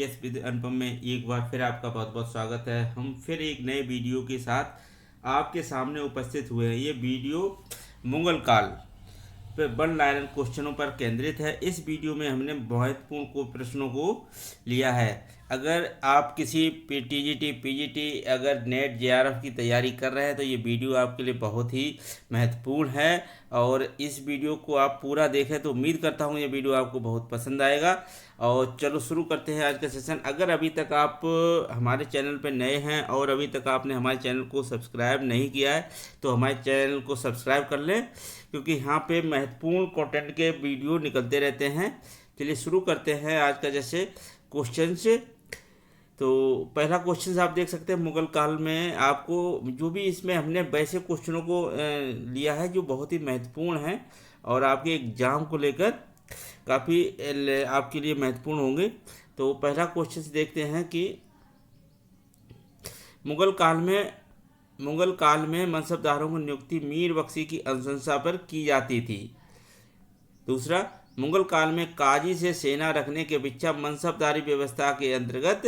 GS with अनुपम में एक बार फिर आपका बहुत बहुत स्वागत है। हम फिर एक नए वीडियो के साथ आपके सामने उपस्थित हुए हैं। ये वीडियो मुगल काल पे वन लाइनर क्वेश्चनों पर केंद्रित है। इस वीडियो में हमने महत्वपूर्ण को प्रश्नों को लिया है। अगर आप किसी टीजीटी पीजीटी अगर नेट जेआरएफ की तैयारी कर रहे हैं तो ये वीडियो आपके लिए बहुत ही महत्वपूर्ण है और इस वीडियो को आप पूरा देखें तो उम्मीद करता हूँ ये वीडियो आपको बहुत पसंद आएगा। और चलो शुरू करते हैं आज का सेशन। अगर अभी तक आप हमारे चैनल पर नए हैं और अभी तक आपने हमारे चैनल को सब्सक्राइब नहीं किया है तो हमारे चैनल को सब्सक्राइब कर लें, क्योंकि यहाँ पे महत्वपूर्ण कंटेंट के वीडियो निकलते रहते हैं। चलिए शुरू करते हैं आज का जैसे क्वेश्चन से। तो पहला क्वेश्चन आप देख सकते हैं, मुगल काल में आपको जो भी इसमें हमने वैसे क्वेश्चनों को लिया है जो बहुत ही महत्वपूर्ण हैं और आपके एग्जाम को लेकर काफ़ी आपके लिए महत्वपूर्ण होंगे। तो पहला क्वेश्चन देखते हैं कि मुगल काल में मनसबदारों की नियुक्ति मीर बख्शी की अनुशंसा पर की जाती थी। दूसरा, मुगल काल में काजी से सेना रखने की अपेक्षा मनसबदारी व्यवस्था के अंतर्गत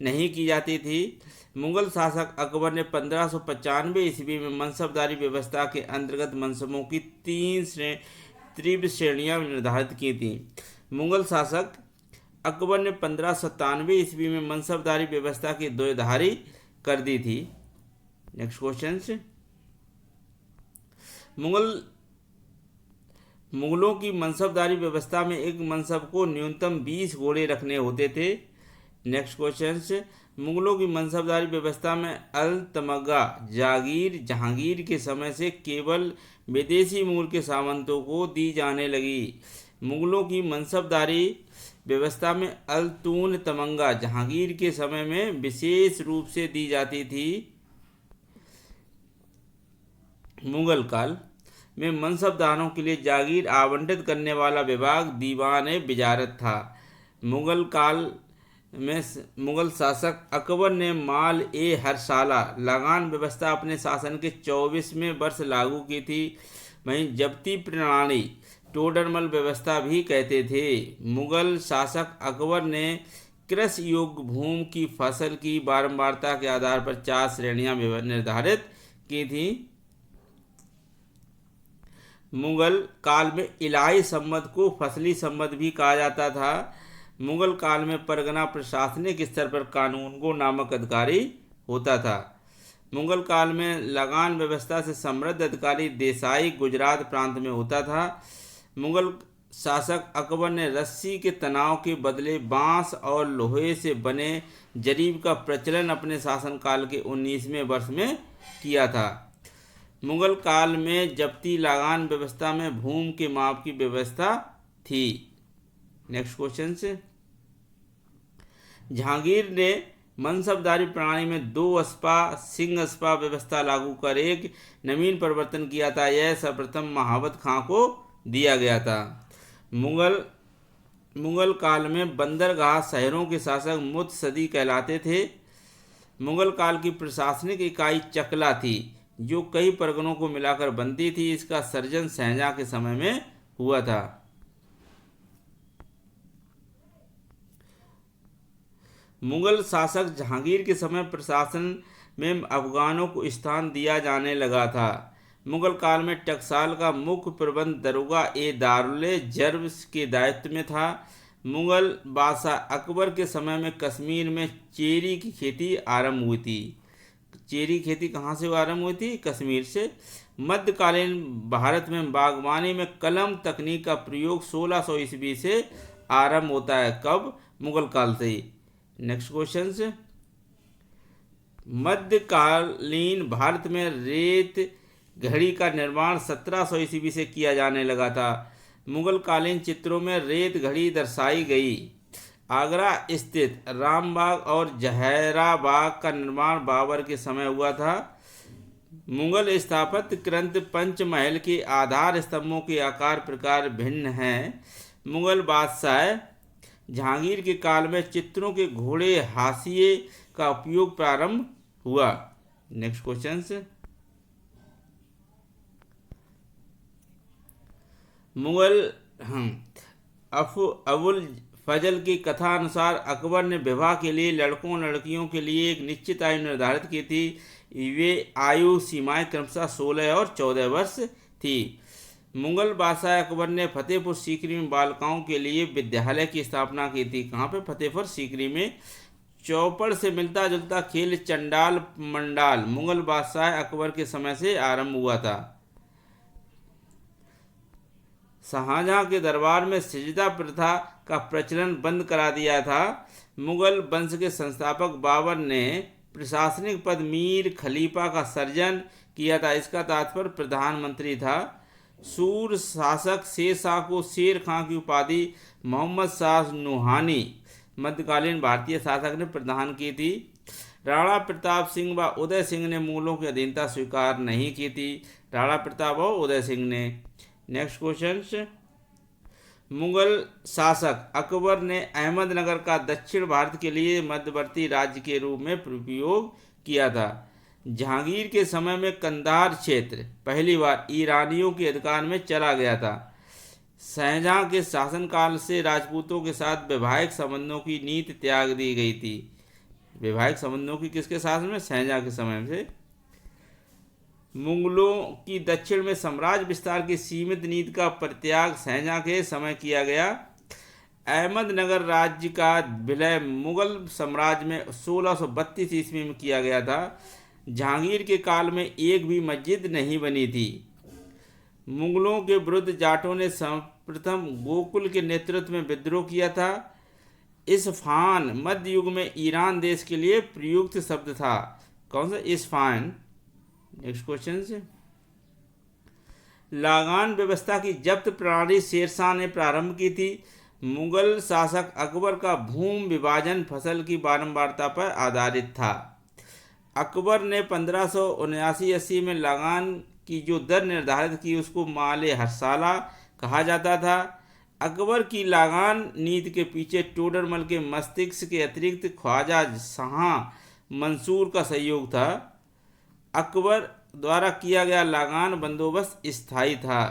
नहीं की जाती थी। मुगल शासक अकबर ने 1595 ईस्वी में मनसबदारी व्यवस्था के अंतर्गत मनसबों की तीव्र श्रेणियां निर्धारित की थीं। मुगल शासक अकबर ने 1597 ईस्वी में मनसबदारी व्यवस्था की द्वैधारी कर दी थी। नेक्स्ट क्वेश्चन से, मुगलों की मनसबदारी व्यवस्था में एक मनसब को न्यूनतम 20 घोड़े रखने होते थे। नेक्स्ट क्वेश्चन से, मुगलों की मनसबदारी व्यवस्था में अल तमगा जागीर जहांगीर के समय से केवल विदेशी मूल के सामंतों को दी जाने लगी। मुगलों की मनसबदारी व्यवस्था में अल तून तमंगा जहांगीर के समय में विशेष रूप से दी जाती थी। मुगल काल में मनसबदारों के लिए जागीर आवंटित करने वाला विभाग दीवान-ए-विजारत था। मुगल काल में मुगल शासक अकबर ने माल-ए-हरसाला लगान व्यवस्था अपने शासन के 24वें वर्ष लागू की थी। वहीं जब्ती प्रणाली टोडरमल व्यवस्था भी कहते थे। मुगल शासक अकबर ने कृषि योग्य भूमि की फसल की बारंबारता के आधार पर 4 श्रेणियां निर्धारित की थीं। मुगल काल में इलाही संबंध को फसली संबंध भी कहा जाता था। मुगल काल में परगना प्रशासनिक स्तर पर कानूनगो नामक अधिकारी होता था। मुगल काल में लगान व्यवस्था से समृद्ध अधिकारी देसाई गुजरात प्रांत में होता था। मुगल शासक अकबर ने रस्सी के तनाव के बदले बांस और लोहे से बने जरीब का प्रचलन अपने शासनकाल के 19वें वर्ष में किया था। मुगल काल में जब्ती लगान व्यवस्था में भूमि के माप की व्यवस्था थी। नेक्स्ट क्वेश्चन से, जहांगीर ने मनसबदारी प्रणाली में 2 अस्पा सिंह अस्पा व्यवस्था लागू कर एक नवीन परिवर्तन किया था। यह सर्वप्रथम महाबत खां को दिया गया था। मुगल काल में बंदरगाह शहरों के शासक मुत्सदी कहलाते थे। मुगल काल की प्रशासनिक इकाई चकला थी जो कई परगनों को मिलाकर बनती थी। इसका सर्जन शाहजहां के समय में हुआ था। मुगल शासक जहांगीर के समय प्रशासन में अफगानों को स्थान दिया जाने लगा था। मुगल काल में टकसाल का मुख्य प्रबंध दरोगा-ए-दारुल-जर्ब के दायित्व में था। मुगल बादशाह अकबर के समय में कश्मीर में चेरी की खेती आरंभ हुई थी। चेरी खेती कहाँ से आरंभ हुई थी? कश्मीर से। मध्यकालीन भारत में बागवानी में कलम तकनीक का प्रयोग 1600 ईस्वी से आरंभ होता है। कब? मुगल काल से ही। नेक्स्ट क्वेश्चन से, मध्यकालीन भारत में रेत घड़ी का निर्माण 1700 ईस्वी से किया जाने लगा था। मुगल कालीन चित्रों में रेत घड़ी दर्शाई गई। आगरा स्थित रामबाग और जहराबाग का निर्माण बाबर के समय हुआ था। मुगल स्थापत्य कृत पंचमहल के आधार स्तंभों के आकार प्रकार भिन्न हैं। मुगल बादशाह जहांगीर के काल में चित्रों के घोड़े हाशिए का उपयोग प्रारंभ हुआ। नेक्स्ट क्वेश्चन से, मुगल अबुल फजल की कथा अनुसार अकबर ने विवाह के लिए लड़कों लड़कियों के लिए एक निश्चित आयु निर्धारित की थी। वे आयु सीमाएं क्रमशः 16 और 14 वर्ष थी। मुगल बादशाह अकबर ने फतेहपुर सीकरी में बालिकाओं के लिए विद्यालय की स्थापना की थी। कहाँ पे? फतेहपुर सीकरी में। चौपड़ से मिलता जुलता खेल चंडाल मंडाल मुगल बादशाह अकबर के समय से आरंभ हुआ था। शाहजहां के दरबार में सिजदा प्रथा का प्रचलन बंद करा दिया था। मुगल वंश के संस्थापक बाबर ने प्रशासनिक पद मीर खलीफा का सर्जन किया था। इसका तात्पर्य प्रधानमंत्री था। सूर शासक शेर शाह को शेर खां की उपाधि मोहम्मद शाह नूहानी मध्यकालीन भारतीय शासक ने प्रदान की थी। राणा प्रताप सिंह व उदय सिंह ने मुगलों की अधीनता स्वीकार नहीं की थी। राणा प्रताप और उदय सिंह ने। नेक्स्ट क्वेश्चन, मुगल शासक अकबर ने अहमदनगर का दक्षिण भारत के लिए मध्यवर्ती राज्य के रूप में उपयोग किया था। जहांगीर के समय में कंधार क्षेत्र पहली बार ईरानियों के अधिकार में चला गया था। शाहजहां के शासनकाल से राजपूतों के साथ वैवाहिक संबंधों की नीति त्याग दी गई थी। वैवाहिक संबंधों की किसके शासन में? शाहजहां के समय से। मुगलों की दक्षिण में साम्राज्य विस्तार की सीमित नीति का परित्याग शाहजहां के समय किया गया। अहमदनगर राज्य का विलय मुगल साम्राज्य में 1632 ईस्वी में किया गया था। जहांगीर के काल में एक भी मस्जिद नहीं बनी थी। मुगलों के विरुद्ध जाटों ने सर्वप्रथम गोकुल के नेतृत्व में विद्रोह किया था। इस्फहान मध्य युग में ईरान देश के लिए प्रयुक्त शब्द था। कौन सा? इस्फहान। नेक्स्ट क्वेश्चन से, लागान व्यवस्था की जब्त प्रणाली शेरशाह ने प्रारंभ की थी। मुगल शासक अकबर का भूमि विभाजन फसल की बारंबारता पर आधारित था। अकबर ने 1579-80 में लागान की जो दर निर्धारित की उसको माले हरसाला कहा जाता था। अकबर की लागान नीति के पीछे टोडरमल के मस्तिष्क के अतिरिक्त ख्वाजा शाह मंसूर का सहयोग था। अकबर द्वारा किया गया लागान बंदोबस्त स्थायी था।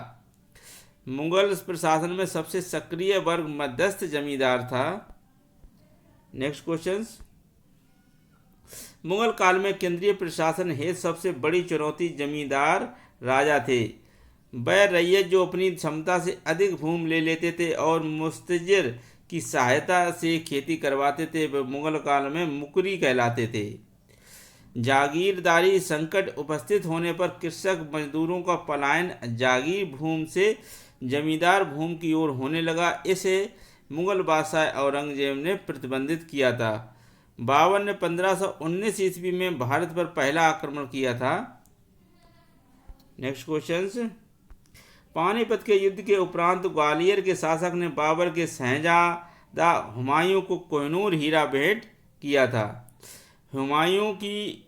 मुगल प्रशासन में सबसे सक्रिय वर्ग मध्यस्थ जमींदार था। नेक्स्ट क्वेश्चन, मुगल काल में केंद्रीय प्रशासन हेतु सबसे बड़ी चुनौती जमींदार राजा थे। वह रैयत जो अपनी क्षमता से अधिक भूमि ले लेते थे और मुस्तजिर की सहायता से खेती करवाते थे, वह मुगल काल में मुकरी कहलाते थे। जागीरदारी संकट उपस्थित होने पर कृषक मजदूरों का पलायन जागीर भूमि से जमींदार भूमि की ओर होने लगा। इसे मुगल बादशाह औरंगजेब ने प्रतिबंधित किया था। बाबर ने 1519 ईस्वी में भारत पर पहला आक्रमण किया था। नेक्स्ट क्वेश्चन, पानीपत के युद्ध के उपरांत ग्वालियर के शासक ने बाबर के शहजादा हुमायूं को कोहिनूर हीरा भेंट किया था। हुमायूं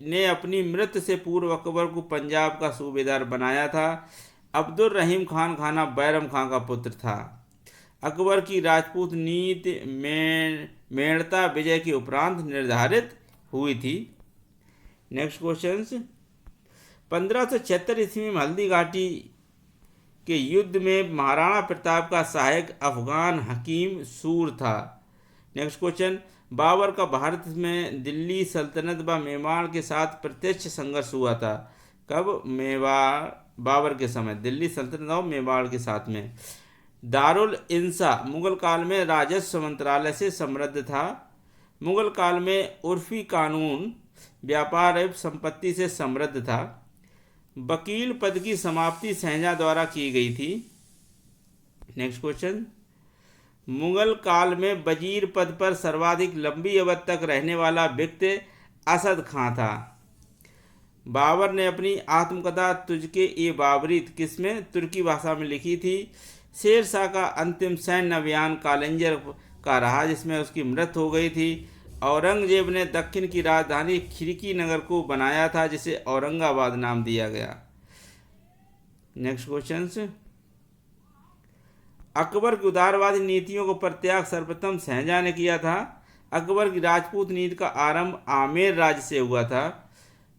ने अपनी मृत्यु से पूर्व अकबर को पंजाब का सूबेदार बनाया था। अब्दुल रहीम खान खाना बैरम खान का पुत्र था। अकबर की राजपूत नीति मेड़ता विजय के उपरांत निर्धारित हुई थी। नेक्स्ट क्वेश्चन, 1576 ईस्वी में हल्दी घाटी के युद्ध में महाराणा प्रताप का सहायक अफगान हकीम सूर था। नेक्स्ट क्वेश्चन, बाबर का भारत में दिल्ली सल्तनत व मेवाड़ के साथ प्रत्यक्ष संघर्ष हुआ था। कब? मेवाड़, बाबर के समय दिल्ली सल्तनत और मेवाड़ के साथ में। दारुल इंसा मुगल काल में राजस्व मंत्रालय से समृद्ध था। मुगल काल में उर्फी कानून व्यापार एवं संपत्ति से समृद्ध था। वकील पद की समाप्ति शाहजहां द्वारा की गई थी। नेक्स्ट क्वेश्चन, मुगल काल में वजीर पद पर सर्वाधिक लंबी अवधि तक रहने वाला व्यक्ति असद खां था। बाबर ने अपनी आत्मकथा तुझके ए बाबरीत किसमें? तुर्की भाषा में लिखी थी। शेर शाह का अंतिम सैन्य अभियान कालिंजर का रहा जिसमें उसकी मृत्यु हो गई थी। औरंगजेब ने दक्षिण की राजधानी खिरकी नगर को बनाया था जिसे औरंगाबाद नाम दिया गया। नेक्स्ट क्वेश्चन, अकबर की उदारवादी नीतियों को परित्याग सर्वप्रथम शाहजहां ने किया था। अकबर की राजपूत नीति का आरंभ आमेर राज्य से हुआ था।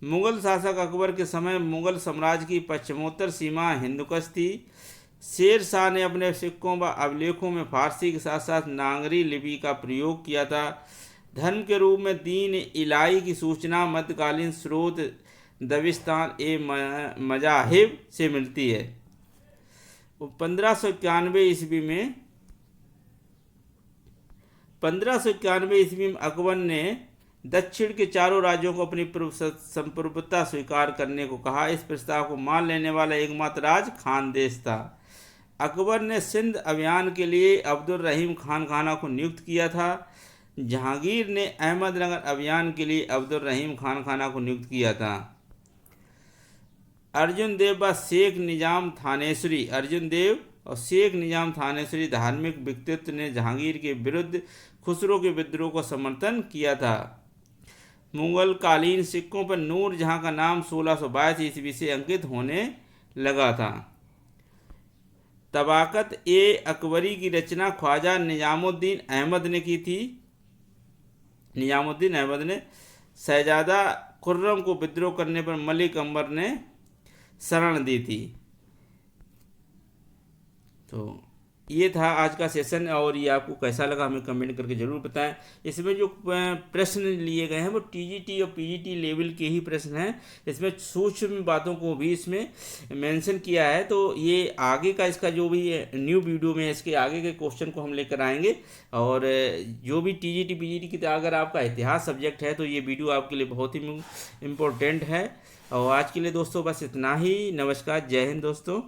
मुगल शासक अकबर के समय मुगल साम्राज्य की पश्चिमोत्तर सीमा हिंदुकुश थी। शेर शाह ने अपने सिक्कों व अभिलेखों में फारसी के साथ साथ नागरी लिपि का प्रयोग किया था। धर्म के रूप में दीन इलाही की सूचना मध्यकालीन स्रोत दबिस्तान ए मजाहिब से मिलती है। 1591 ईस्वी में अकबर ने दक्षिण के चारों राज्यों को अपनी संप्रभुता स्वीकार करने को कहा। इस प्रस्ताव को मान लेने वाला एकमात्र राज्य खानदेश था। अकबर ने सिंध अभियान के लिए अब्दुल रहीम खान खाना को नियुक्त किया था। जहांगीर ने अहमदनगर अभियान के लिए अब्दुल रहीम खान खाना को नियुक्त किया था। अर्जुन देव व शेख निजाम थानेश्वरी धार्मिक व्यक्तित्व ने जहांगीर के विरुद्ध खुसरो के विद्रोह को समर्थन किया था। मुगल कालीन सिक्कों पर नूर जहां का नाम 1622 ईस्वी से अंकित होने लगा था। तबाकत ए अकबरी की रचना ख्वाजा निजामुद्दीन अहमद ने की थी। निजामुद्दीन अहमद ने शहजादा खुर्रम को विद्रोह करने पर मलिक अंबर ने शरण दी थी। तो ये था आज का सेशन, और ये आपको कैसा लगा हमें कमेंट करके ज़रूर बताएं। इसमें जो प्रश्न लिए गए हैं वो टीजीटी और पीजीटी लेवल के ही प्रश्न हैं। इसमें सूक्ष्म बातों को भी इसमें मेंशन किया है। तो ये आगे का इसका जो भी न्यू वीडियो में इसके आगे के क्वेश्चन को हम लेकर आएंगे। और जो भी टीजीटी पीजीटी की अगर आपका इतिहास सब्जेक्ट है तो ये वीडियो आपके लिए बहुत ही इम्पोर्टेंट है। और आज के लिए दोस्तों बस इतना ही। नमस्कार, जय हिंद दोस्तों।